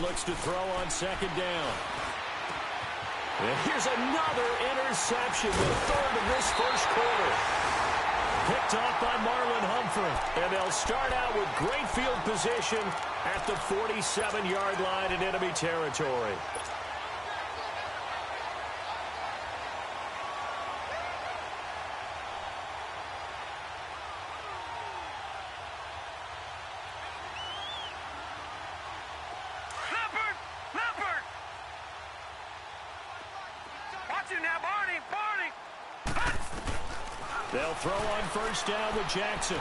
looks to throw on second down. And here's another interception, the third of this first quarter. Picked off by Marlon Humphrey. And they'll start out with great field position at the 47-yard line in enemy territory. They'll throw on first down with Jackson.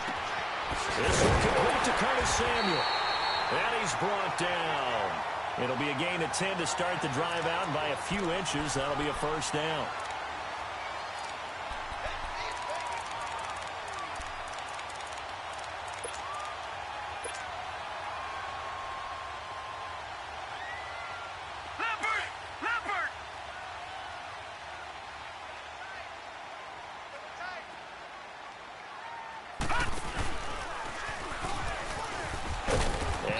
This will complete to Curtis Samuel. And he's brought down. It'll be a gain of 10 to start the drive out, and by a few inches, that'll be a first down.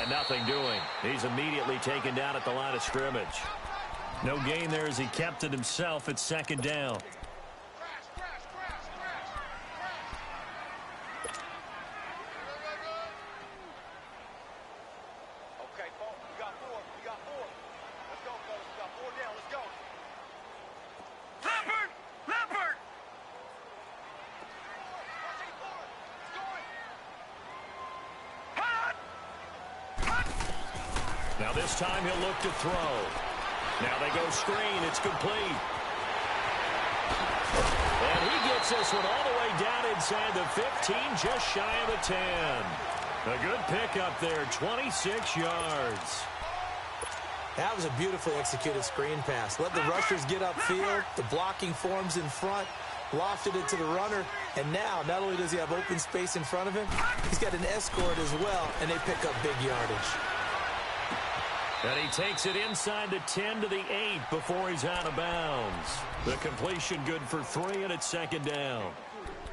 Nothing doing. He's immediately taken down at the line of scrimmage. No gain there as he kept it himself at second down. Okay, folks, we got four. Let's go, fellas. We got 4 down. Let's go. Leopard! Now this time he'll look to throw. Now they go screen. It's complete. And he gets this one all the way down inside the 15, just shy of the 10. A good pickup there, 26 yards. That was a beautifully executed screen pass. Let the rushers get upfield. The blocking forms in front. Lofted it to the runner. And now, not only does he have open space in front of him, he's got an escort as well, and they pick up big yardage. And he takes it inside the 10 to the 8 before he's out of bounds. The completion good for 3, and it's second down.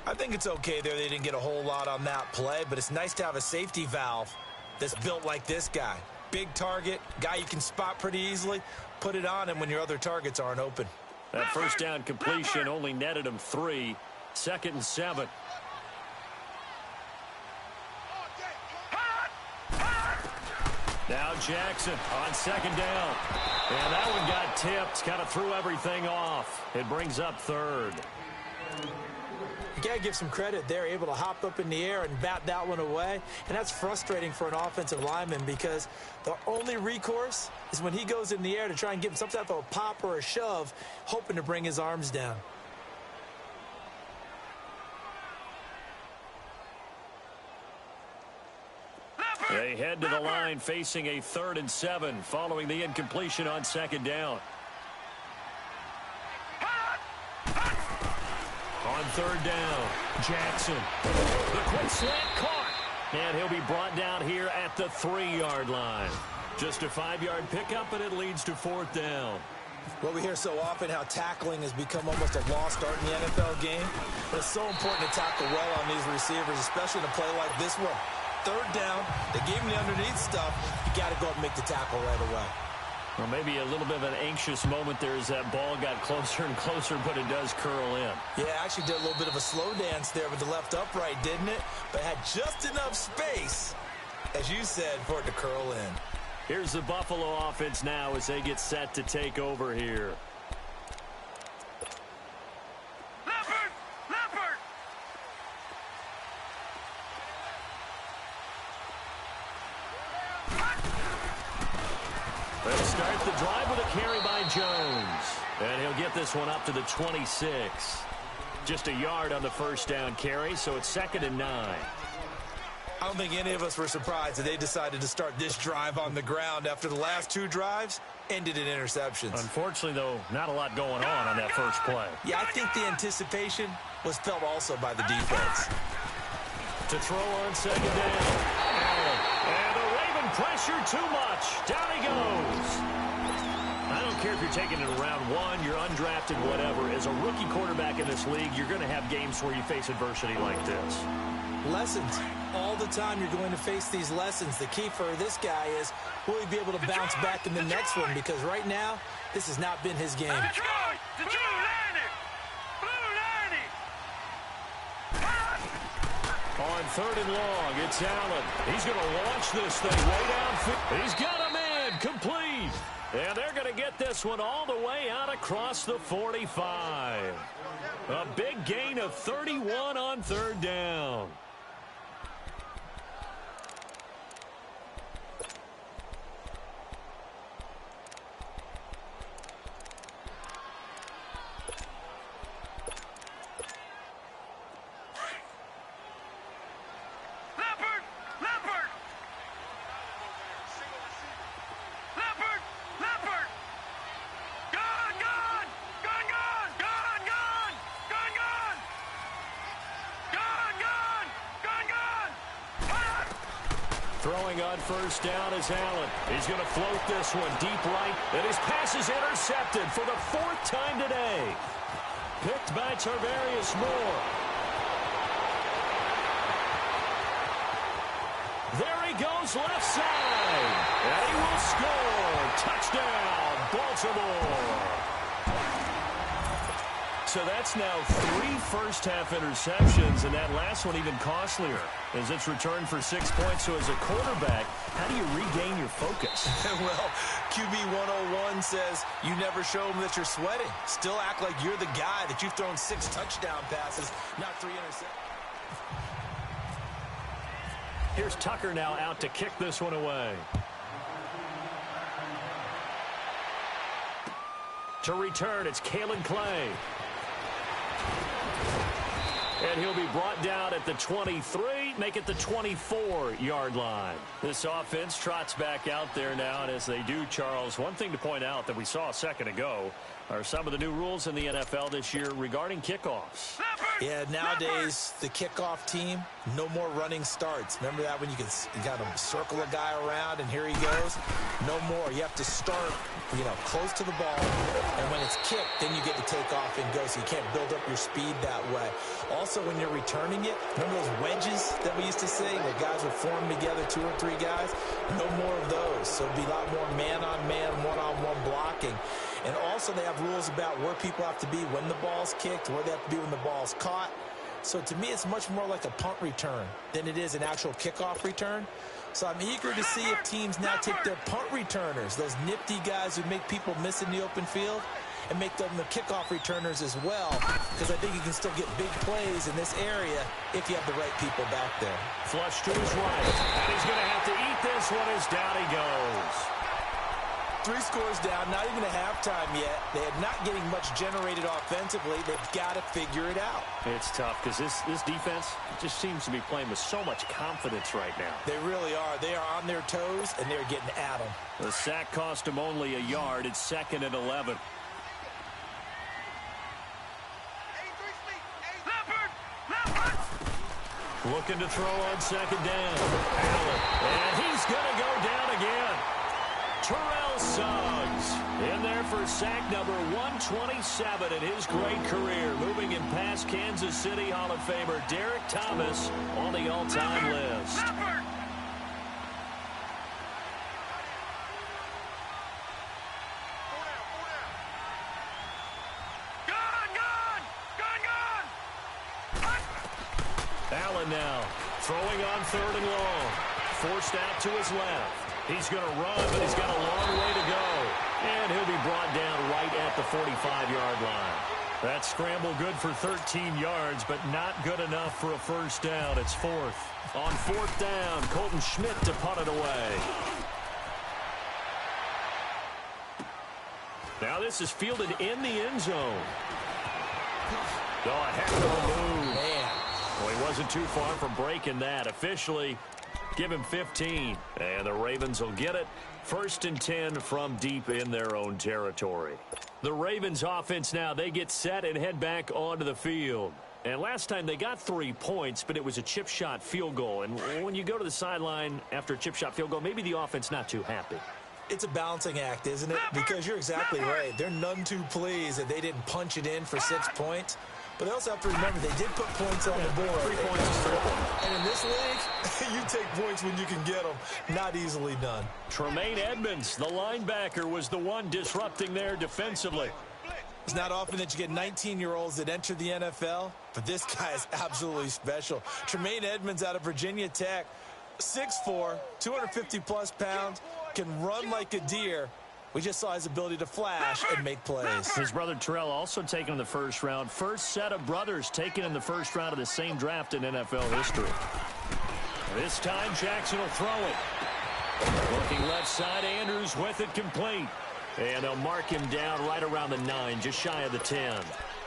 I think it's okay there. They didn't get a whole lot on that play, but it's nice to have a safety valve that's built like this guy. Big target, guy you can spot pretty easily. Put it on him when your other targets aren't open. That first down completion only netted him 3. 2nd and 7. Now Jackson on second down. And that one got tipped. Kind of threw everything off. It brings up 3rd. You got to give some credit. They're able to hop up in the air and bat that one away. And that's frustrating for an offensive lineman because the only recourse is when he goes in the air to try and give him some type of a pop or a shove, hoping to bring his arms down. They head to the line facing a 3rd and 7 following the incompletion on second down. On 3rd down, Jackson. The quick slant caught. And he'll be brought down here at the 3-yard line. Just a 5-yard pickup, and it leads to 4th down. Well, we hear so often how tackling has become almost a lost art in the NFL game. But it's so important to tackle well on these receivers, especially in a play like this one. 3rd down, they gave him the underneath stuff. You got to go up and make the tackle right away. Well, maybe a little bit of an anxious moment there as that ball got closer and closer, but it does curl in. Yeah, actually did a little bit of a slow dance there with the left upright, didn't it? But had just enough space, as you said, for it to curl in. Here's the Buffalo offense now as they get set to take over here. They'll start the drive with a carry by Jones. And he'll get this one up to the 26. Just a yard on the first down carry, so it's 2nd and 9. I don't think any of us were surprised that they decided to start this drive on the ground after the last 2 drives ended in interceptions. Unfortunately, though, not a lot going on that first play. Yeah, I think the anticipation was felt also by the defense. To throw on second down. Allen. And the Raven pressure too much. Down he goes. I don't care if you're taking it in round one, you're undrafted, whatever. As a rookie quarterback in this league, you're going to have games where you face adversity like this. Lessons. All the time you're going to face these lessons. The key for this guy is, will he be able to bounce back in the next one? Because right now, this has not been his game. On 3rd and long, it's Allen. He's going to launch this thing way downfield. He's got a man complete. And they're going to get this one all the way out across the 45. A big gain of 31 on 3rd down. Throwing on 1st down is Allen. He's going to float this one deep right, and his pass is intercepted for the 4th time today. Picked by Tarvarius Moore. There he goes left side, and he will score. Touchdown, Baltimore. So that's now 3 first-half interceptions, and that last one even costlier as it's returned for 6 points. So as a quarterback, how do you regain your focus? Well, QB 101 says you never show them that you're sweating. Still act like you're the guy, that you've thrown 6 touchdown passes, not 3 interceptions. Here's Tucker now out to kick this one away. To return, it's Kalen Clay. And he'll be brought down at the 23, make it the 24-yard line. This offense trots back out there now, and as they do, Charles, one thing to point out that we saw a second ago are some of the new rules in the NFL this year regarding kickoffs. Yeah, nowadays, the kickoff team, no more running starts. Remember that when you got to circle a guy around, and here he goes? No more. You have to start, close to the ball, and when it's kicked, then you get to take off and go, so you can't build up your speed that way. Also, when you're returning it, remember those wedges that we used to see where guys would form together, 2 or 3 guys? No more of those. So it'll be a lot more man-on-man, one-on-one blocking. And also they have rules about where people have to be when the ball's kicked, where they have to be when the ball's caught. So to me, it's much more like a punt return than it is an actual kickoff return. So I'm eager to see if teams now take their punt returners, those nifty guys who make people miss in the open field, and make them the kickoff returners as well, because I think you can still get big plays in this area if you have the right people back there. Flush to his right, and he's going to have to eat this one as down he goes. 3 scores down, not even a halftime yet. They are not getting much generated offensively. They've got to figure it out. It's tough because this defense just seems to be playing with so much confidence right now. They really are. They are on their toes, and they're getting at them. The sack cost him only a yard. It's 2nd and 11. Looking to throw on 2nd down. Allen, and he's going to go down again. Terrell Suggs in there for sack number 127 in his great career. Moving him past Kansas City Hall of Famer Derek Thomas on the all-time list. Allen now throwing on 3rd and long. Forced out to his left. He's going to run, but he's got a long way to go. And he'll be brought down right at the 45-yard line. That scramble good for 13 yards, but not good enough for a 1st down. It's 4th. On 4th down, Colton Schmidt to punt it away. Now this is fielded in the end zone. Oh, a heck of a move. Man. Well, he wasn't too far from breaking that. Officially, give him 15. And the Ravens will get it. 1st and 10 from deep in their own territory. The Ravens offense now, they get set and head back onto the field. And last time they got 3 points, but it was a chip shot field goal. And when you go to the sideline after a chip shot field goal, maybe the offense not too happy. It's a balancing act, isn't it? Because you're exactly right. They're none too pleased that they didn't punch it in for 6 points. But they also have to remember they did put points on the board. 3 points is 3 points. And in this league, you take points when you can get them. Not easily done. Tremaine Edmonds, the linebacker, was the one disrupting there defensively. It's not often that you get 19-year-olds that enter the NFL, but this guy is absolutely special. Tremaine Edmonds out of Virginia Tech, 6'4", 250-plus pounds, can run like a deer. We just saw his ability to flash and make plays. His brother Terrell also taken in the first round. First set of brothers taken in the first round of the same draft in NFL history. This time Jackson will throw it. Looking left side, Andrews with it complete. And they'll mark him down right around the 9, just shy of the 10.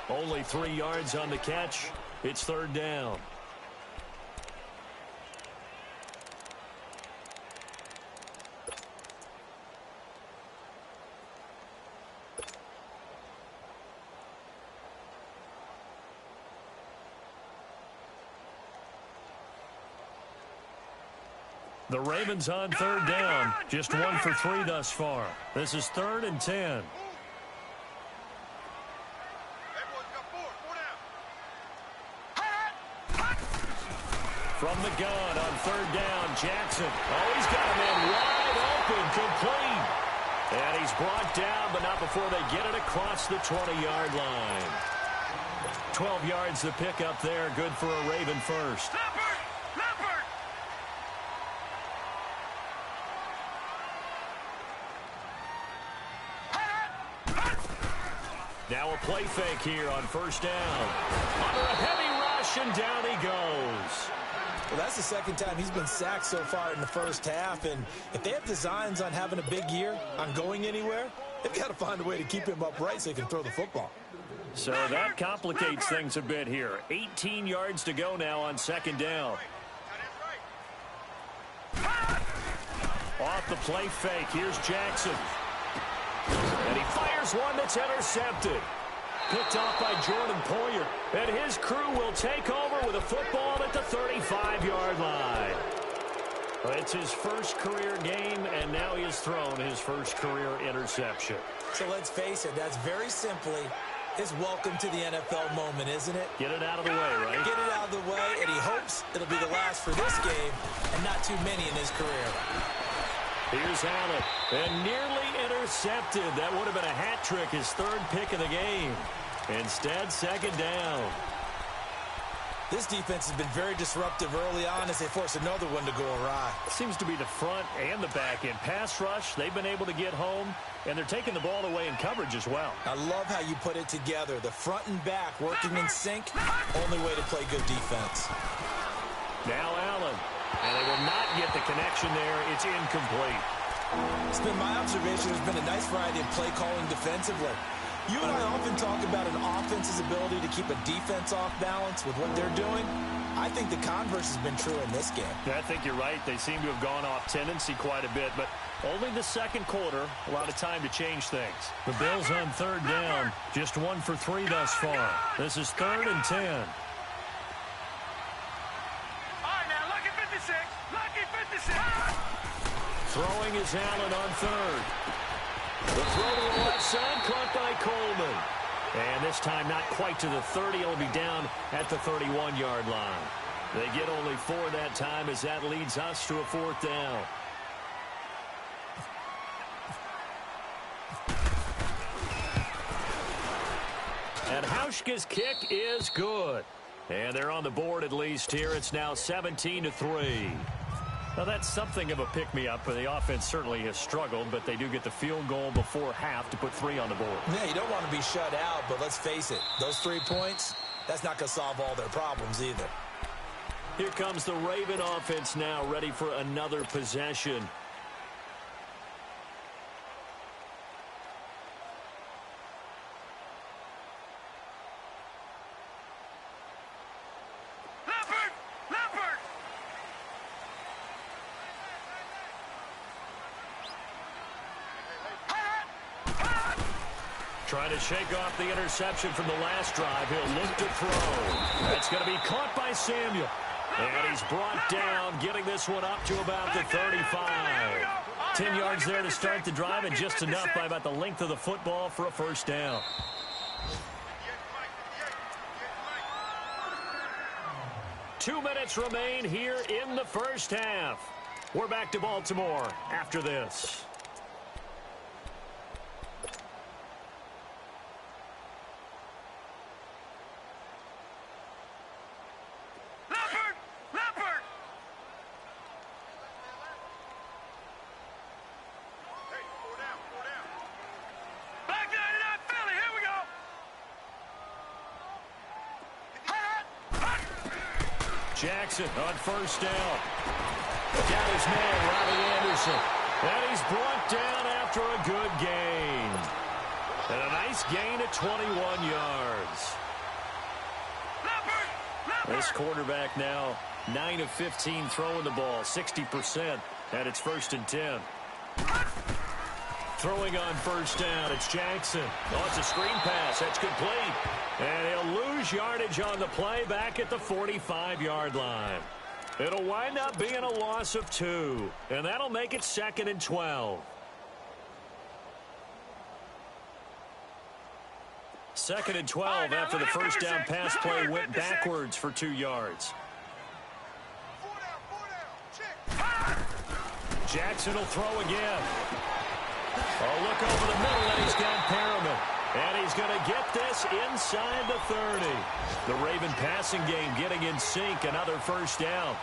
Only 3 yards on the catch. It's 3rd down. The Ravens on 3rd down. Just 1 for 3 thus far. This is 3rd and 10. Everyone's got 4. 4 down. From the gun on 3rd down, Jackson. Oh, he's got a man wide open, complete. And he's brought down, but not before they get it across the 20-yard line. 12 yards the pickup there. Good for a Raven first. Now a play fake here on 1st down. Under a heavy rush, and down he goes. Well, that's the 2nd time he's been sacked so far in the first half. And if they have designs on having a big year, on going anywhere, they've got to find a way to keep him upright so he can throw the football. So that complicates things a bit here. 18 yards to go now on 2nd down. Off the play fake, here's Jackson. And he fires one that's intercepted. Picked off by Jordan Poyer. And his crew will take over with a football at the 35-yard line. It's his first career game, and now he has thrown his first career interception. So let's face it, that's very simply his welcome to the NFL moment, isn't it? Get it out of the way, right? Get it out of the way, and he hopes it'll be the last for this game and not too many in his career. Here's Allen, and nearly intercepted. That would have been a hat trick, his 3rd pick of the game. Instead, 2nd down. This defense has been very disruptive early on as they force another one to go awry. Seems to be the front and the back end. Pass rush, they've been able to get home, and they're taking the ball away in coverage as well. I love how you put it together. The front and back working in sync, only way to play good defense. Now Allen. And they will not get the connection there. It's incomplete. It's been my observation there's been a nice variety of play calling defensively. You and I often talk about an offense's ability to keep a defense off balance with what they're doing. I think the converse has been true in this game. I think you're right. They seem to have gone off tendency quite a bit, but only the 2nd quarter, a lot of time to change things. The Bills on 3rd down, just 1 for 3 thus far. This is 3rd and 10. Throwing is Allen on 3rd. The throw to the left side, caught by Coleman. And this time not quite to the 30. It'll be down at the 31-yard line. They get only 4 that time as that leads us to a 4th down. And Hauschka's kick is good. And they're on the board at least here. It's now 17-3. Now, that's something of a pick-me-up, but the offense certainly has struggled, but they do get the field goal before half to put 3 on the board. Yeah, you don't want to be shut out, but let's face it, those 3 points, that's not going to solve all their problems either. Here comes the Raven offense now, ready for another possession. Trying to shake off the interception from the last drive. He'll look to throw. That's going to be caught by Samuel. And he's brought down, getting this one up to about the 35. 10 yards there to start the drive, and just enough by about the length of the football for a first down. Two minutes remain here in the first half. We're back to Baltimore after this. Jackson on first down. Got his man, Robbie Anderson. And he's brought down after a good gain. And a nice gain at 21 yards. This quarterback now 9 of 15 throwing the ball, 60%, and it's 1st and 10. Throwing on first down, it's Jackson. Oh, it's a screen pass. That's complete. And he'll lose yardage on the play back at the 45-yard line. It'll wind up being a loss of 2, and that'll make it 2nd and 12. 2nd and 12 after the first down pass play went backwards for 2 yards. Jackson will throw again. Oh, look over the middle, and he's got Perriman. And he's going to get this inside the 30. The Raven passing game getting in sync, another first down.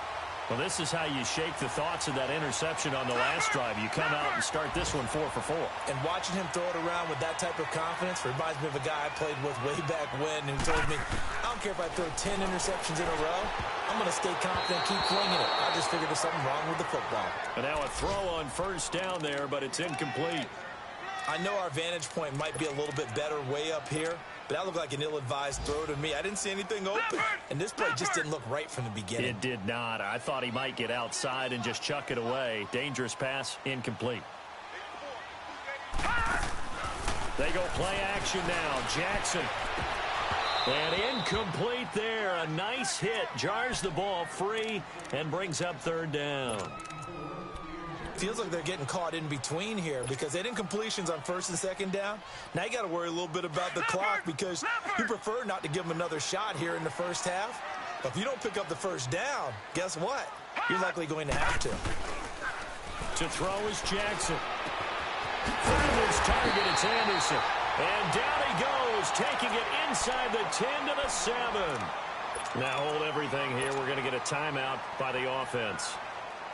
Well, this is how you shake the thoughts of that interception on the last drive. You come out and start this one 4 for 4. And watching him throw it around with that type of confidence reminds me of a guy I played with way back when who told me, I don't care if I throw 10 interceptions in a row, I'm going to stay confident, keep flinging it. I just figured there's something wrong with the football. And now a throw on first down there, but it's incomplete. I know our vantage point might be a little bit better way up here, but that looked like an ill-advised throw to me. I didn't see anything open, and this play just didn't look right from the beginning. It did not. I thought he might get outside and just chuck it away. Dangerous pass, incomplete. They go play action now. Jackson. And incomplete there. A nice hit. Jars the ball free and brings up 3rd down. Feels like they're getting caught in between here because they didn't completions on 1st and 2nd down. Now you got to worry a little bit about the clock because you prefer not to give them another shot here in the first half. But if you don't pick up the first down, guess what? You're likely going to have to. To throw is Jackson. Found his target, it's Anderson. And down he goes, taking it inside the 10 to the 7. Now hold everything here. We're going to get a timeout by the offense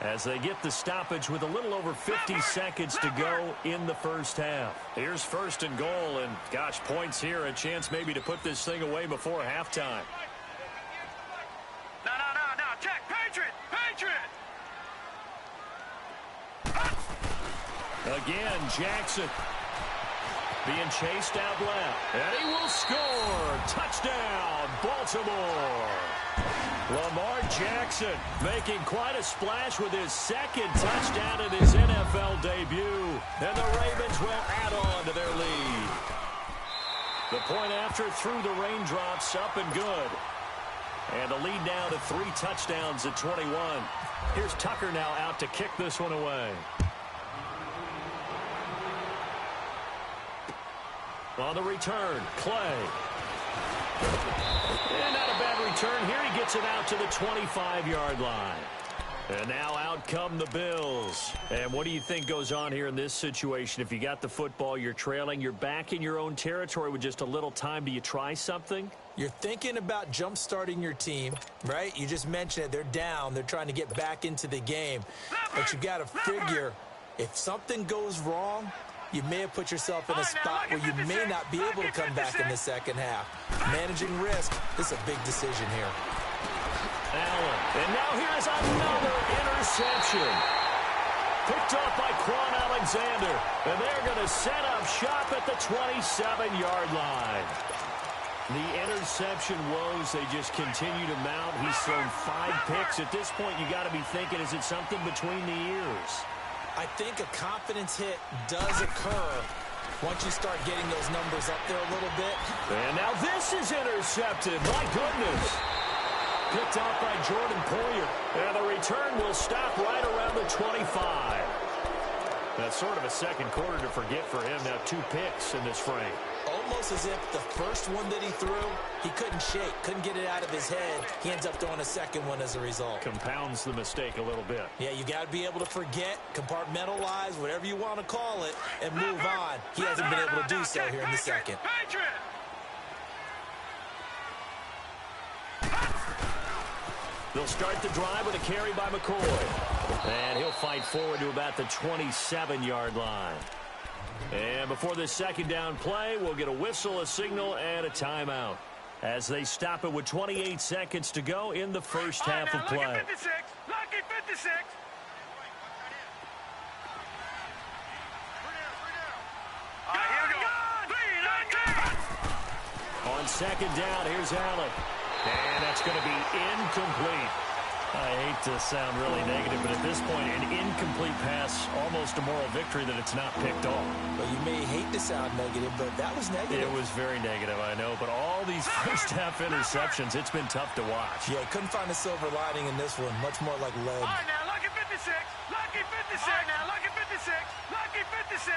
as they get the stoppage with a little over 50 seconds to go in the first half. Here's 1st and goal, and gosh, points here, a chance maybe to put this thing away before halftime. No, check, Patriot! Again, Jackson being chased out left, and he will score. Touchdown, Baltimore. Lamar Jackson making quite a splash with his 2nd touchdown in his NFL debut. And the Ravens will add on to their lead. The point after through the raindrops, up and good. And the lead now to 3 touchdowns at 21. Here's Tucker now out to kick this one away. On the return, Clay. And not a bad return here. He gets it out to the 25-yard line. And now out come the Bills. And what do you think goes on here in this situation? If you got the football, you're trailing, you're back in your own territory with just a little time. Do you try something? You're thinking about jump-starting your team, right? You just mentioned it. They're down. They're trying to get back into the game. But you got to figure if something goes wrong, you may have put yourself in a spot where you may not be able to come back in the second half. Managing risk, this is a big decision here. Allen, and now here's another interception. Picked off by Quan Alexander, and they're going to set up shop at the 27-yard line. The interception woes, they just continue to mount. He's thrown 5 picks. At this point, you got to be thinking, is it something between the ears? I think a confidence hit does occur once you start getting those numbers up there a little bit. And now this is intercepted. My goodness. Picked out by Jordan Poyer. And the return will stop right around the 25. That's sort of a second quarter to forget for him. Now 2 picks in this frame. Almost as if the first one that he threw, he couldn't shake, couldn't get it out of his head. He ends up throwing a second one as a result. Compounds the mistake a little bit. Yeah, you got to be able to forget, compartmentalize, whatever you want to call it, and move on. He hasn't been able to do so here in the second. They'll start the drive with a carry by McCoy. And he'll fight forward to about the 27-yard line. And before this second down play, we'll get a whistle, a signal, and a timeout as they stop it with 28 seconds to go in the first half of play. Lucky 56. Lucky 56. On second down, here's Allen. And that's going to be incomplete. I hate to sound really negative, but at this point, an incomplete pass, almost a moral victory that it's not picked off. Well, you may hate to sound negative, but that was negative. It was very negative, I know. But all these first-half interceptions, it's been tough to watch. Yeah, couldn't find a silver lining in this one. Much more like lead. All right, now, lucky 56. Lucky 56. All right, now, lucky 56. Lucky 56.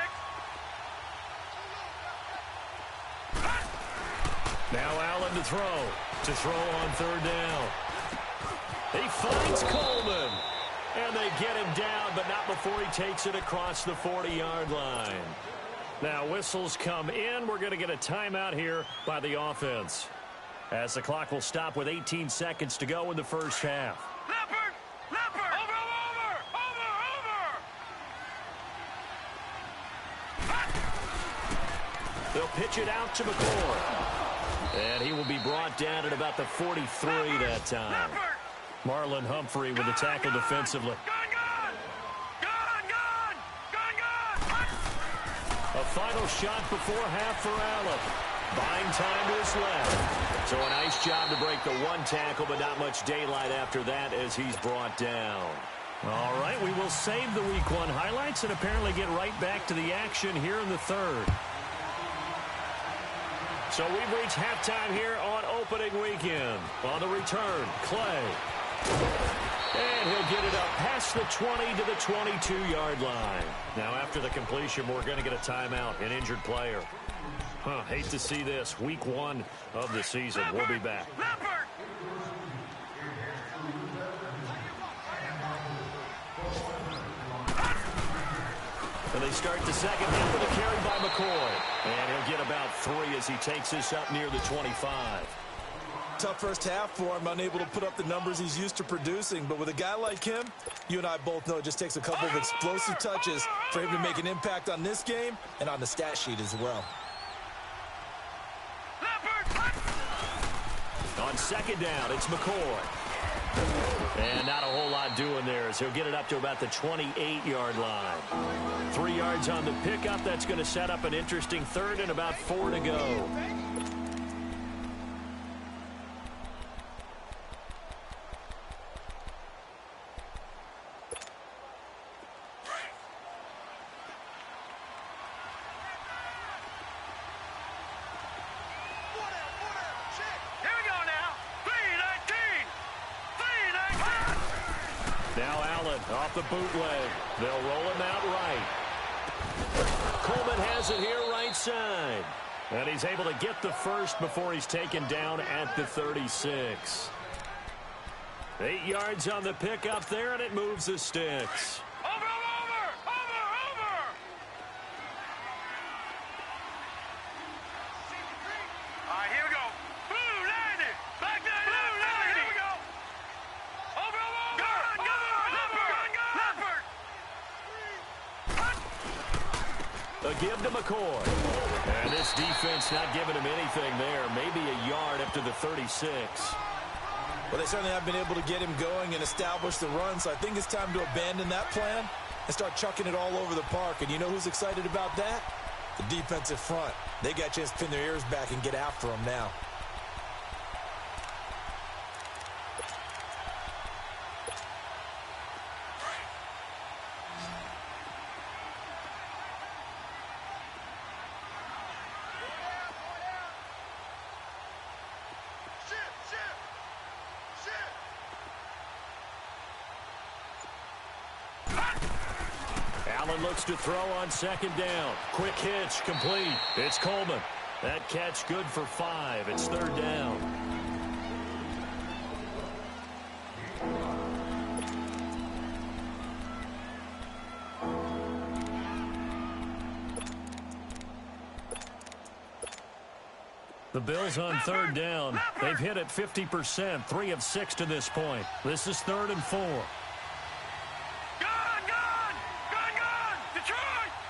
Now Allen to throw. To throw on third down. He finds Coleman. And they get him down, but not before he takes it across the 40-yard line. Now whistles come in. We're going to get a timeout here by the offense, as the clock will stop with 18 seconds to go in the first half. Leopard! Leopard! Over! They'll pitch it out to McCoy. And he will be brought down at about the 43 that time. Marlon Humphrey with the tackle defensively. A final shot before half for Allen. Buying time to his left. So a nice job to break the one tackle, but not much daylight after that as he's brought down. All right, we will save the Week 1 highlights and apparently get right back to the action here in the third. So we've reached halftime here on opening weekend. On the return, Clay. And he'll get it up past the 20 to the 22-yard line. Now after the completion, we're going to get a timeout, an injured player. Hate to see this. Week 1 of the season. We'll be back. And they start the second half with a carry by McCoy. And he'll get about 3 as he takes this up near the 25. Tough first half for him, unable to put up the numbers he's used to producing. But with a guy like him, you and I both know it just takes a couple of explosive touches for him to make an impact on this game and on the stat sheet as well. On second down, it's McCoy. And not a whole lot doing there as he'll get it up to about the 28-yard line. 3 yards on the pickup. That's going to set up an interesting third and about 4 to go. Off the bootleg. They'll roll him out right. Coleman has it here right side. And he's able to get the first before he's taken down at the 36. 8 yards on the pickup there, and it moves the sticks. Over! All right, here we go. Blue landed. Back there. Blue landed. Here we go. Over. A give to McCoy. And this defense not giving him anything there. Maybe a yard up to the 36. Well, they certainly have been able to get him going and establish the run, so I think it's time to abandon that plan and start chucking it all over the park. And you know who's excited about that? The defensive front. They got a chance to pin their ears back and get after him now. Allen looks to throw on second down. Quick hitch, complete. It's Coleman. That catch good for 5. It's third down. The Bills on third down. They've hit it 50%, 3 of 6 to this point. This is 3rd and 4. Gone!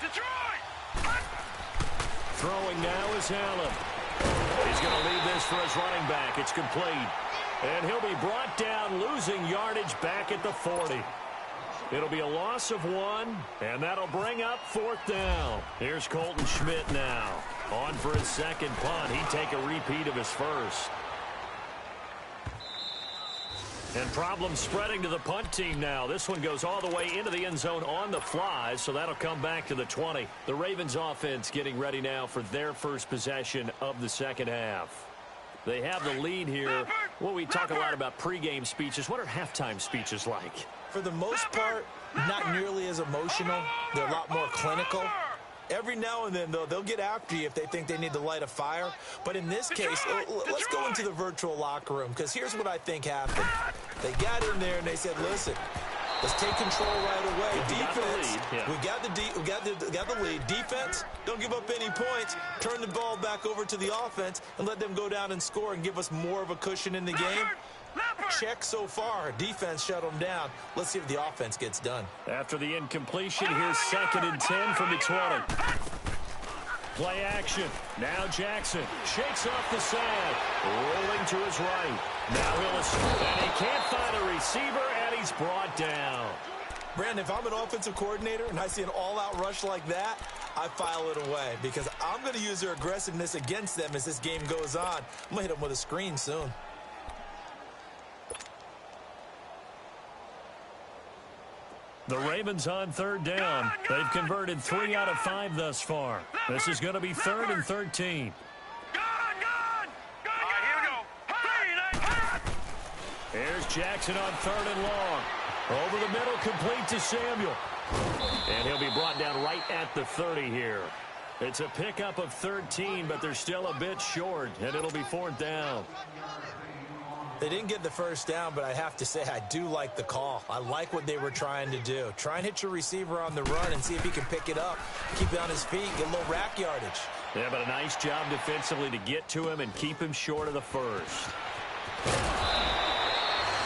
Detroit! Throwing now is Allen. He's going to leave this for his running back. It's complete. And he'll be brought down, losing yardage back at the 40. It'll be a loss of 1, and that'll bring up 4th down. Here's Colton Schmidt now. On for his second punt. He'd take a repeat of his first. And problems spreading to the punt team now. This one goes all the way into the end zone on the fly, so that'll come back to the 20. The Ravens offense getting ready now for their first possession of the second half. They have the lead here. Well, we talk a lot about pregame speeches. What are halftime speeches like? For the most part, not nearly as emotional. They're a lot more clinical. Every now and then, though, they'll get after you if they think they need to light a fire. But in this case, let's go into the virtual locker room, because here's what I think happened. They got in there and they said, listen, let's take control right away. Defense, we got the lead. Defense, don't give up any points. Turn the ball back over to the offense and let them go down and score and give us more of a cushion in the game. Check so far. Defense shut them down. Let's see if the offense gets done. After the incompletion, here's 2nd and 10 from the 20. Play action. Now Jackson shakes off the side. Rolling to his right. Now Willis. And he can't find a receiver, and he's brought down. Brandon, if I'm an offensive coordinator and I see an all-out rush like that, I file it away because I'm going to use their aggressiveness against them as this game goes on. I'm going to hit them with a screen soon. The Ravens on third down. They've converted 3 out of 5 thus far. This is going to be 3rd and 13. Here's Jackson on 3rd and long. Over the middle, complete to Samuel. And he'll be brought down right at the 30 here. It's a pickup of 13, but they're still a bit short, and it'll be 4th down. They didn't get the first down, but I have to say I do like the call. I like what they were trying to do. Try and hit your receiver on the run and see if he can pick it up, keep it on his feet, get a little rack yardage. Yeah, but a nice job defensively to get to him and keep him short of the first.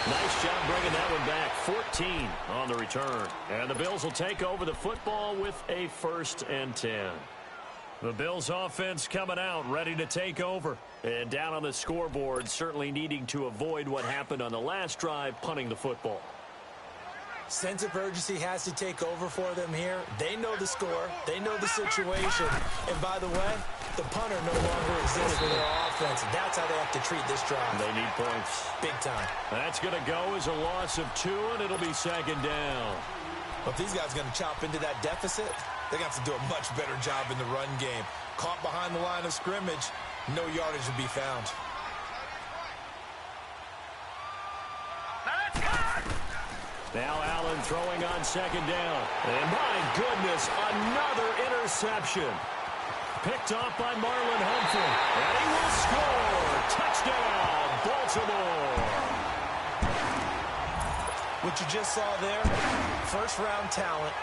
Nice job bringing that one back. 14 on the return. And the Bills will take over the football with a 1st and 10. The Bills offense coming out, ready to take over. And down on the scoreboard, certainly needing to avoid what happened on the last drive, punting the football. Sense of urgency has to take over for them here. They know the score. They know the situation. And by the way, the punter no longer exists for their offense. That's how they have to treat this drive. They need points. Big time. That's going to go as a loss of 2, and it'll be 2nd down. But if these guys are going to chop into that deficit, they're going to have to do a much better job in the run game. Caught behind the line of scrimmage, no yardage to be found. Now Allen throwing on 2nd down. And my goodness, another interception. Picked off by Marlon Humphrey. And he will score. Touchdown, Baltimore. What you just saw there, first-round talent,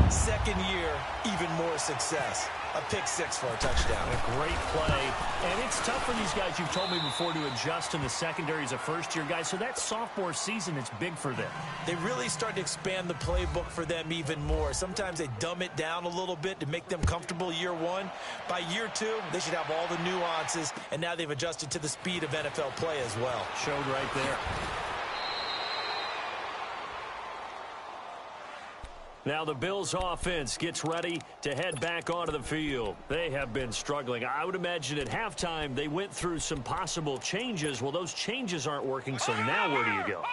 2nd year, even more success. A pick 6 for a touchdown. A great play. And it's tough for these guys, you've told me before, to adjust in the secondary as a first-year guy. So that sophomore season is big for them. They really start to expand the playbook for them even more. Sometimes they dumb it down a little bit to make them comfortable year 1. By year 2, they should have all the nuances, and now they've adjusted to the speed of NFL play as well. Showed right there. Now the Bills offense gets ready to head back onto the field. They have been struggling. I would imagine at halftime they went through some possible changes. Well, those changes aren't working, so now where do you go?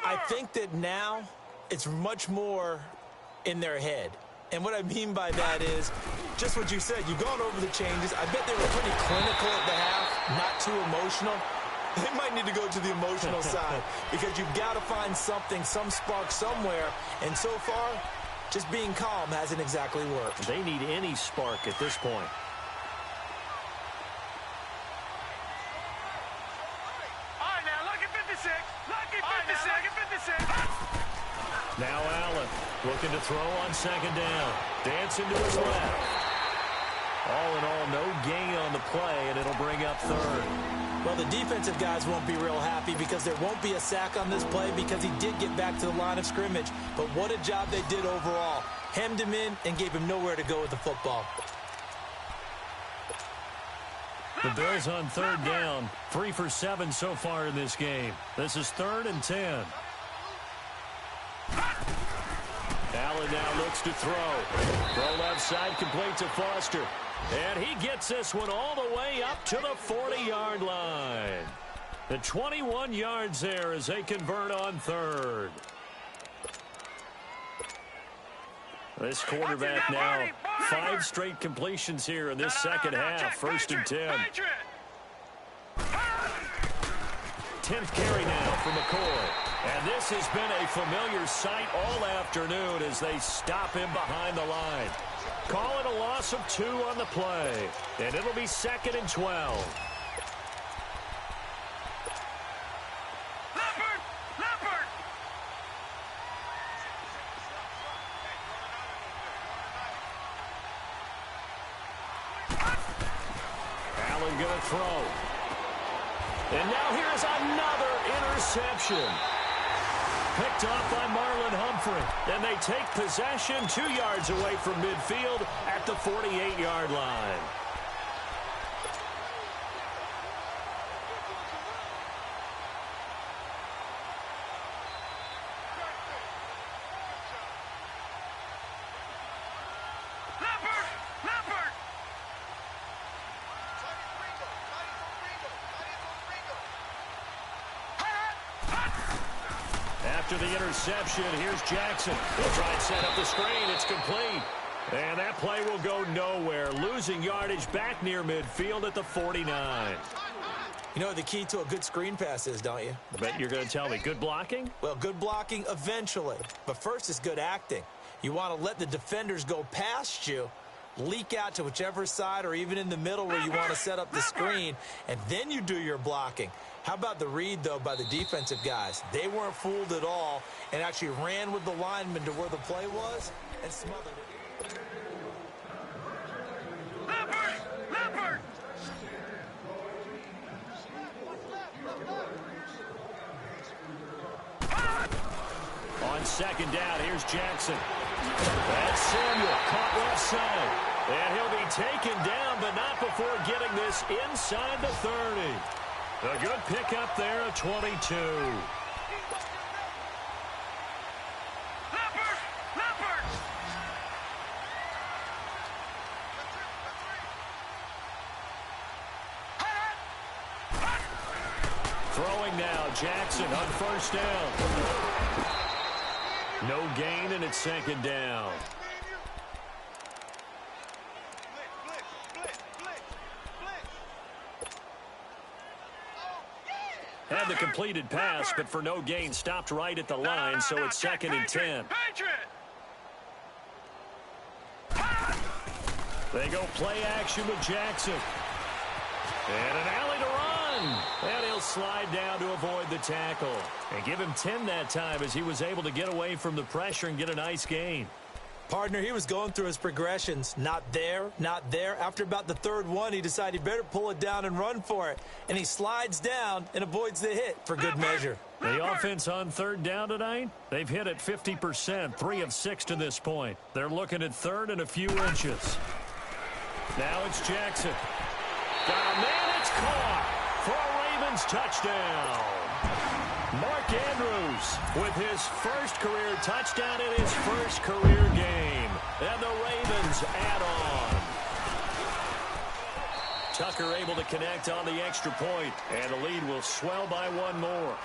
I think that now it's much more in their head. And what I mean by that is just what you said. You've gone over the changes. I bet they were pretty clinical at the half, not too emotional. They might need to go to the emotional side because you've got to find something, some spark somewhere. And so far, Just being calm hasn't exactly worked. They need any spark at this point. All right, now, lucky 56. Lucky 56. Lucky 56. Now Allen looking to throw on second down. Dancing to his left. All in all, no gain on the play, and it'll bring up third. Well, the defensive guys won't be real happy because there won't be a sack on this play because he did get back to the line of scrimmage. But what a job they did overall. Hemmed him in and gave him nowhere to go with the football. The Bills on third down. 3 for 7 so far in this game. This is 3rd and 10. Allen now looks to throw. Throw left side, complete to Foster. And he gets this one all the way up to the 40-yard line. The 21 yards there as they convert on third. This quarterback now, 5 straight completions here in this second half. 1st and 10. 10th carry now for McCoy. And this has been a familiar sight all afternoon as they stop him behind the line. Call it a loss of 2 on the play. And it'll be 2nd and 12. Allen going to throw. And now here's another interception. Picked off by Marlon Humphrey. And they take possession 2 yards away from midfield at the 48-yard line. After the interception, here's Jackson. He'll try and set up the screen. It's complete. And that play will go nowhere. Losing yardage back near midfield at the 49. You know what the key to a good screen pass is, don't you? I bet you're going to tell me. Good blocking? Well, good blocking eventually. But first is good acting. You want to let the defenders go past you, leak out to whichever side or even in the middle where you want to set up the screen, and then you do your blocking. How about the read, though, by the defensive guys? They weren't fooled at all and actually ran with the lineman to where the play was and smothered it. Leopard! On second down, here's Jackson. That's Samuel, caught left side. And he'll be taken down, but not before getting this inside the 30. A good pickup there at 22. Leopard! Throwing now, Jackson on first down. No gain, and it's second down. Had the completed pass, but for no gain, stopped right at the line, so it's 2nd and 10. They go play action with Jackson. And an alley to run. And he'll slide down to avoid the tackle. And give him 10 that time as he was able to get away from the pressure and get a nice gain. Partner, he was going through his progressions. Not there, not there. After about the 3rd one, he decided he better pull it down and run for it. And he slides down and avoids the hit for good measure. The offense on 3rd down tonight, they've hit it 50%, 3 of 6 to this point. They're looking at 3rd and a few inches. Now it's Jackson. Got a man, it's caught for a Ravens touchdown. Mark Andrews with his first career touchdown in his first career game. And the Ravens add on. Tucker able to connect on the extra point, and the lead will swell by 1 more.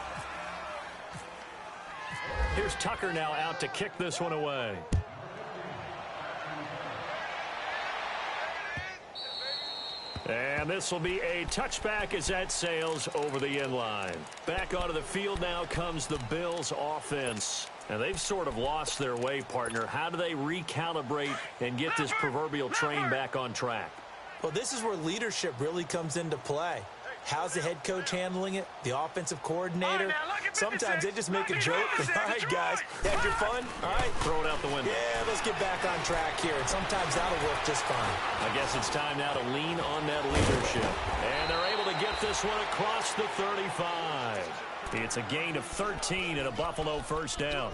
Here's Tucker now out to kick this one away. And this will be a touchback as that sails over the end line. Back onto the field now comes the Bills offense. Now, they've sort of lost their way, partner. How do they recalibrate and get this proverbial train back on track? Well, this is where leadership really comes into play. How's the head coach handling it? The offensive coordinator? Sometimes they just make a joke. All right, guys, had your fun? All right. Throw it out the window. Yeah, let's get back on track here. And sometimes that'll work just fine. I guess it's time now to lean on that leadership. And they're able to get this one across the 35. It's a gain of 13 and a Buffalo first down.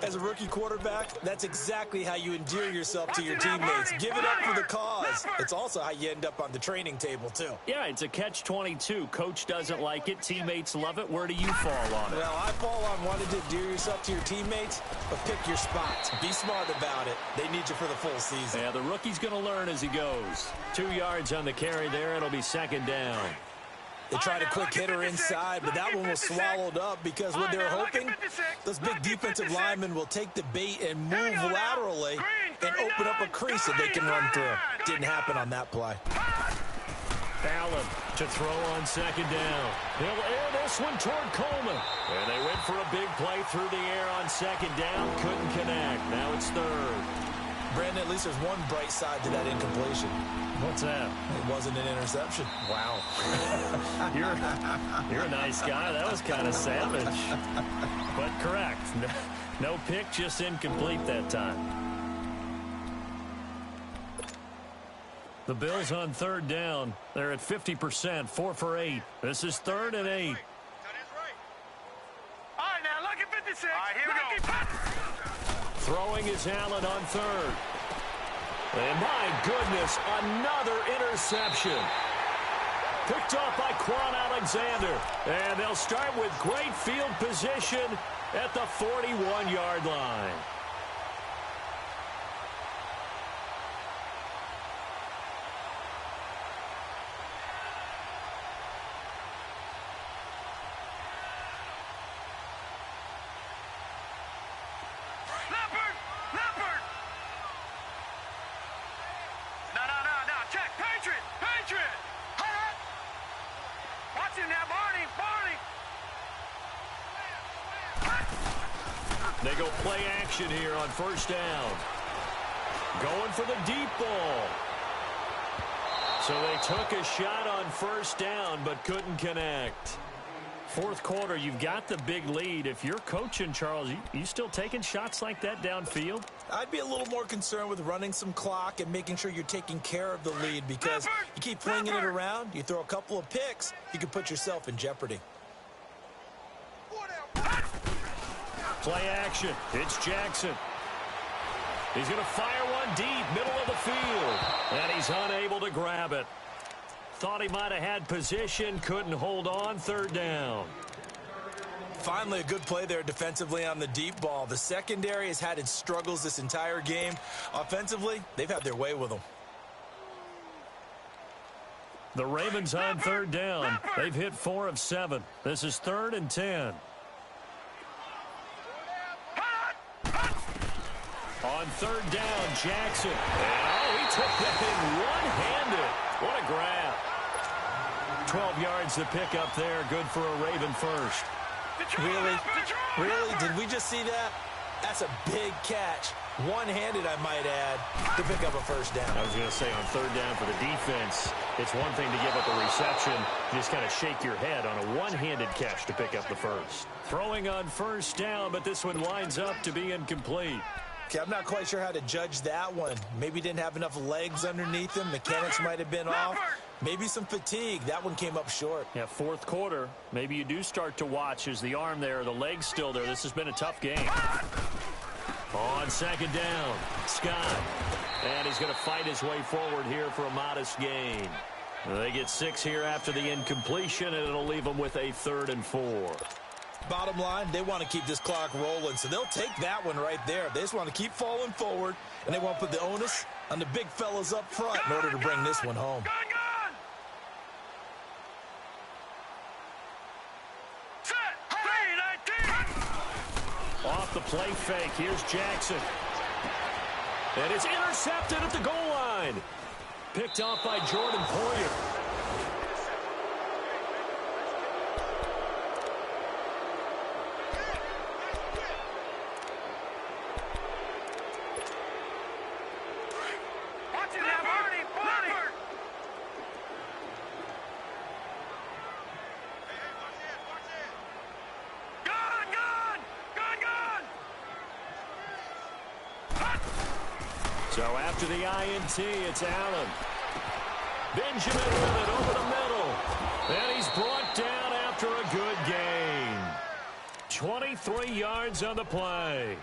As a rookie quarterback, that's exactly how you endear yourself to your teammates. Give it up for the cause. It's also how you end up on the training table, too. Yeah, it's a catch-22. Coach doesn't like it. Teammates love it. Where do you fall on it? Well, I fall on wanting to endear yourself to your teammates, but pick your spots. Be smart about it. They need you for the full season. Yeah, the rookie's going to learn as he goes. 2 yards on the carry there. It'll be second down. They tried a quick hitter inside, but that one was swallowed up because what they're hoping, those big defensive linemen will take the bait and move laterally and open up a crease that they can run through. Didn't happen on that play. Allen to throw on second down. He'll air this one toward Coleman. And they went for a big play through the air on second down. Couldn't connect. Now it's third. Brandon, at least there's one bright side to that incompletion. What's that? It wasn't an interception. Wow. You're a nice guy. That was kind of savage. But correct. No pick, just incomplete that time. The Bills on third down. They're at 50%, 4 for 8. This is 3rd and 8. All right, now, look at 56. All right, here we go. Throwing is Allen on third. And my goodness, another interception. Picked off by Quan Alexander. And they'll start with great field position at the 41-yard line. They go play action here on first down. Going for the deep ball. So they took a shot on first down but couldn't connect. Fourth quarter, you've got the big lead. If you're coaching, Charles, you still taking shots like that downfield? I'd be a little more concerned with running some clock and making sure you're taking care of the lead because you keep flinging it around, you throw a couple of picks, you can put yourself in jeopardy. Play action. It's Jackson. He's going to fire one deep, middle of the field. And he's unable to grab it. Thought he might have had position, couldn't hold on, third down. Finally, a good play there defensively on the deep ball. The secondary has had its struggles this entire game. Offensively, they've had their way with them. The Ravens on third down. They've hit 4 of 7. This is 3rd and 10. On third down, Jackson. And, he took that thing one-handed. What a grab. 12 yards to pick up there. Good for a Raven first. Really? Really? Did we just see that? That's a big catch. One-handed, I might add, to pick up a first down. I was going to say, on third down for the defense, it's one thing to give up a reception. You just kind of shake your head on a one-handed catch to pick up the first. Throwing on first down, but this one winds up to be incomplete. Okay, I'm not quite sure how to judge that one. Maybe didn't have enough legs underneath him. Mechanics might have been off. Maybe some fatigue. That one came up short. Yeah, fourth quarter. Maybe you do start to watch as the arm there, the leg's still there. This has been a tough game. On second down, Scott. And he's going to fight his way forward here for a modest gain. They get 6 here after the incompletion, and it'll leave them with a 3rd and 4. Bottom line, they want to keep this clock rolling, so they'll take that one right there. They just want to keep falling forward, and they want to put the onus on the big fellas up front in order to bring this one home. Off the play fake, here's Jackson. And it's intercepted at the goal line. Picked off by Jordan Poyer. So after the INT, it's Allen. Benjamin with it over the middle. And he's brought down after a good gain. 23 yards on the play.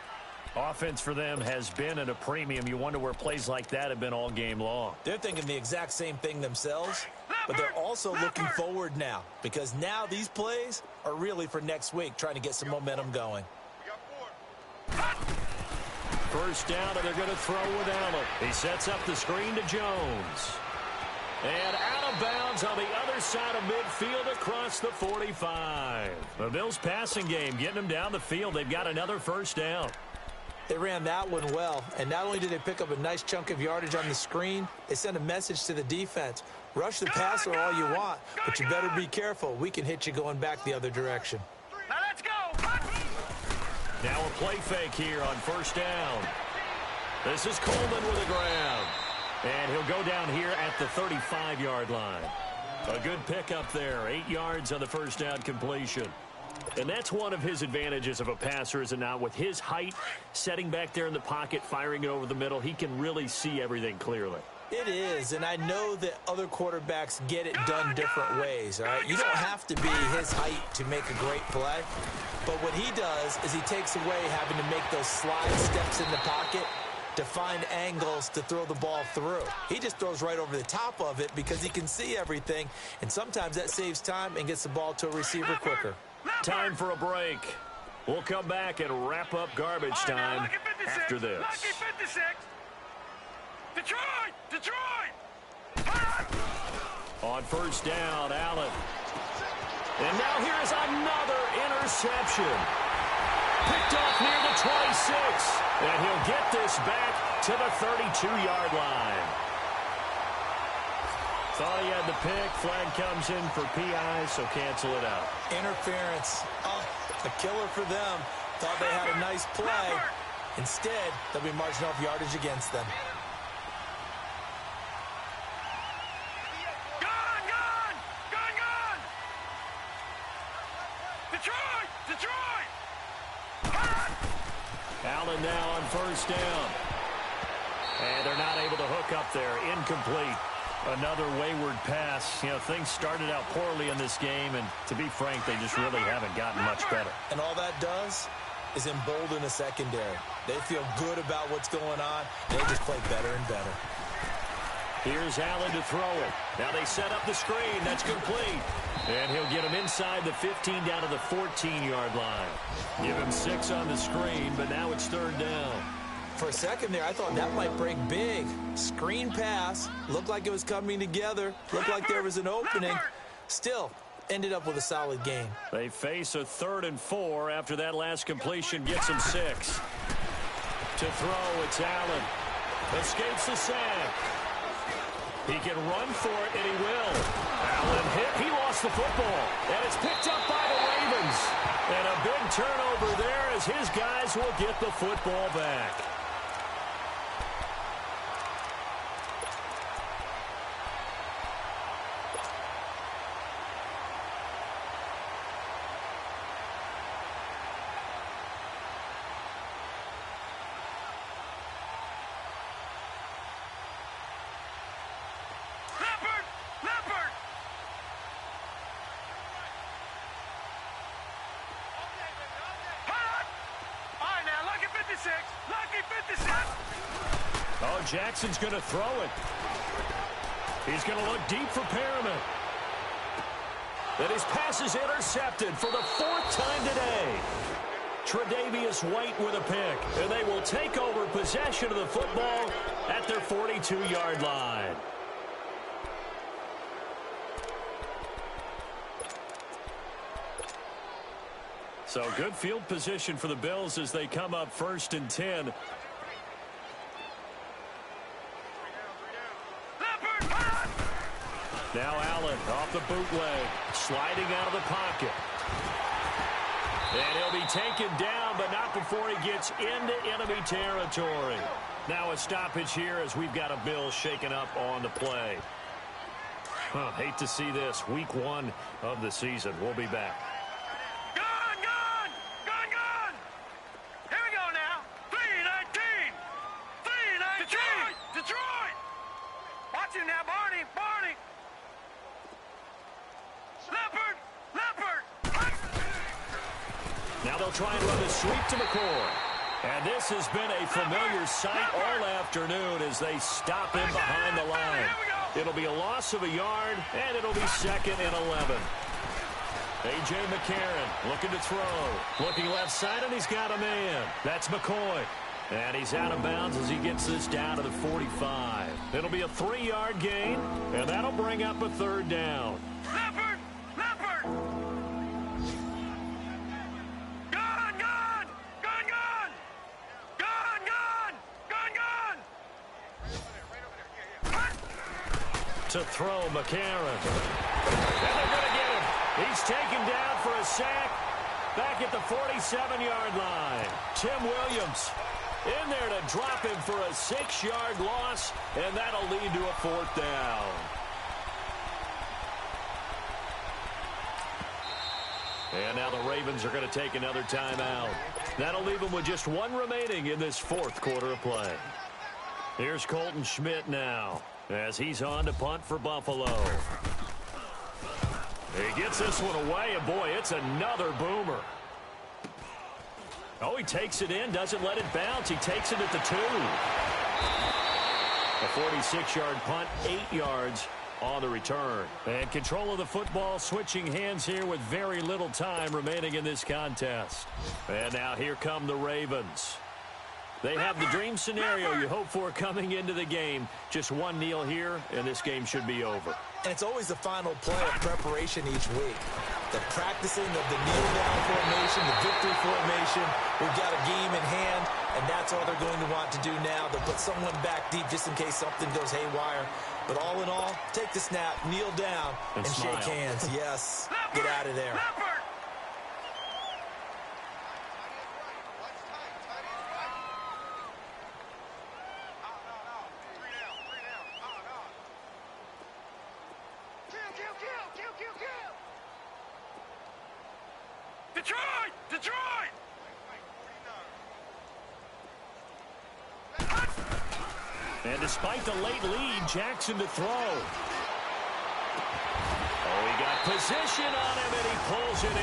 Offense for them has been at a premium. You wonder where plays like that have been all game long. They're thinking the exact same thing themselves, but they're also looking forward now because now these plays are really for next week, trying to get some momentum going. First down, and they're going to throw with Allen. He sets up the screen to Jones. And out of bounds on the other side of midfield across the 45. The Bills' passing game getting them down the field. They've got another first down. They ran that one well, and not only did they pick up a nice chunk of yardage on the screen, they sent a message to the defense. Rush the passer all you want, but you better be careful. We can hit you going back the other direction. Now let's go. Now a play fake here on first down. This is Coleman with a grab. And he'll go down here at the 35-yard line. A good pickup there. 8 yards on the first down completion. And that's one of his advantages of a passer, is it not? With his height, setting back there in the pocket, firing it over the middle, he can really see everything clearly. It is, and I know that other quarterbacks get it done different ways, all right? You don't have to be his height to make a great play. But what he does is he takes away having to make those slide steps in the pocket to find angles to throw the ball through. He just throws right over the top of it because he can see everything, and sometimes that saves time and gets the ball to a receiver quicker. Time for a break. We'll come back and wrap up garbage time after this. Lucky 56. Detroit! On first down, Allen. And now here's another interception. Picked off near the 26. And he'll get this back to the 32-yard line. Thought he had the pick. Flag comes in for PI, so cancel it out. Interference. Oh, a killer for them. Thought they had a nice play. Instead, they'll be marching off yardage against them. Gone! Detroit! Allen now on first down. And they're not able to hook up there. Incomplete. Another wayward pass. You know, things started out poorly in this game, and to be frank, they just really haven't gotten much better. And all that does is embolden the secondary. They feel good about what's going on. They just play better and better. Here's Allen to throw it. Now they set up the screen. That's complete. And he'll get him inside the 15 down to the 14-yard line. Give him 6 on the screen, but now it's third down. For a second there, I thought that might break big. Screen pass. Looked like it was coming together. Looked like there was an opening. Still, ended up with a solid game. They face a 3rd and 4 after that last completion gets him 6. To throw, it's Allen. Escapes the sack. He can run for it, and he will. Allen hit. He lost the football, and it's picked up by the Ravens. And a big turnover there as his guys will get the football back. Leopard! All right, now, lucky 56. Lucky 56. Oh, Jackson's going to throw it. He's going to look deep for Perriman. And his pass is intercepted for the 4th time today. Tre'Davious White with a pick. And they will take over possession of the football at their 42-yard line. So good field position for the Bills as they come up 1st and 10. Now Allen off the bootleg, sliding out of the pocket. And he'll be taken down, but not before he gets into enemy territory. Now a stoppage here as we've got a Bills shaken up on the play. Hate to see this. Week 1 of the season. We'll be back. Gone! Here we go now. 3-19. 3-19. got you now, Barney. Barney. Leopard. Leopard. Now they'll try and run a sweep to McCoy. And this has been a familiar sight all afternoon as they stop him behind the line. It'll be a loss of a yard, and it'll be 2nd and 11. A.J. McCarron looking to throw. Looking left side, and he's got a man. That's McCoy. And he's out of bounds as he gets this down to the 45. It'll be a 3-yard gain, and that'll bring up a 3rd down. Leopard. Leopard. Gone. Gone. Gone. Gone. Gone. Gone. Gone. Gone. To throw, McCarron. And they're going to get him. He's taken down for a sack back at the 47-yard line. Tim Williams in there to drop him for a 6-yard loss, and that'll lead to a 4th down. And now the Ravens are going to take another timeout. That'll leave them with just 1 remaining in this 4th quarter of play. Here's Colton Schmidt now as he's on to punt for Buffalo. He gets this one away, and boy, it's another boomer. Oh, he takes it in, doesn't let it bounce. He takes it at the 2. A 46-yard punt, 8 yards on the return. And control of the football switching hands here with very little time remaining in this contest. And now here come the Ravens. They have the dream scenario you hope for coming into the game. Just 1 kneel here, and this game should be over. And it's always the final play of preparation each week. The practicing of the kneel-down formation, the victory formation. We've got a game in hand, and that's all they're going to want to do now. They'll put someone back deep just in case something goes haywire. But all in all, take the snap, kneel down, and shake hands. Yes, get out of there. Detroit! Detroit! And despite the late lead, Jackson to throw. Oh, he got position on him, and he pulls it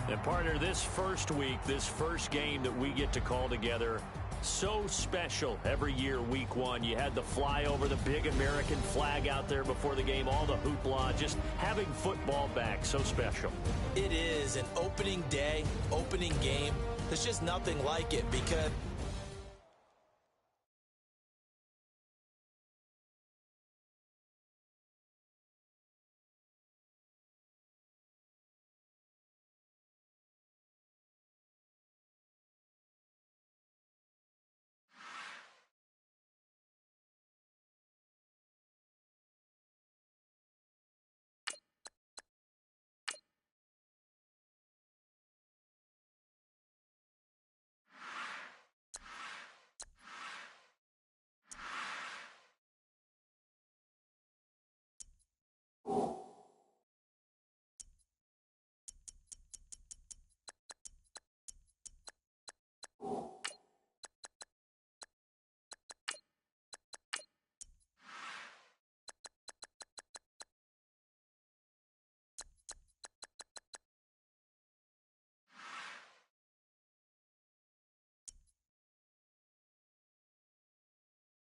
in. And partner, this first week, this first game that we get to call together, so special every year, week 1. You had the flyover, the big American flag out there before the game, all the hoopla, just having football back, so special. It is an opening day, opening game. There's just nothing like it because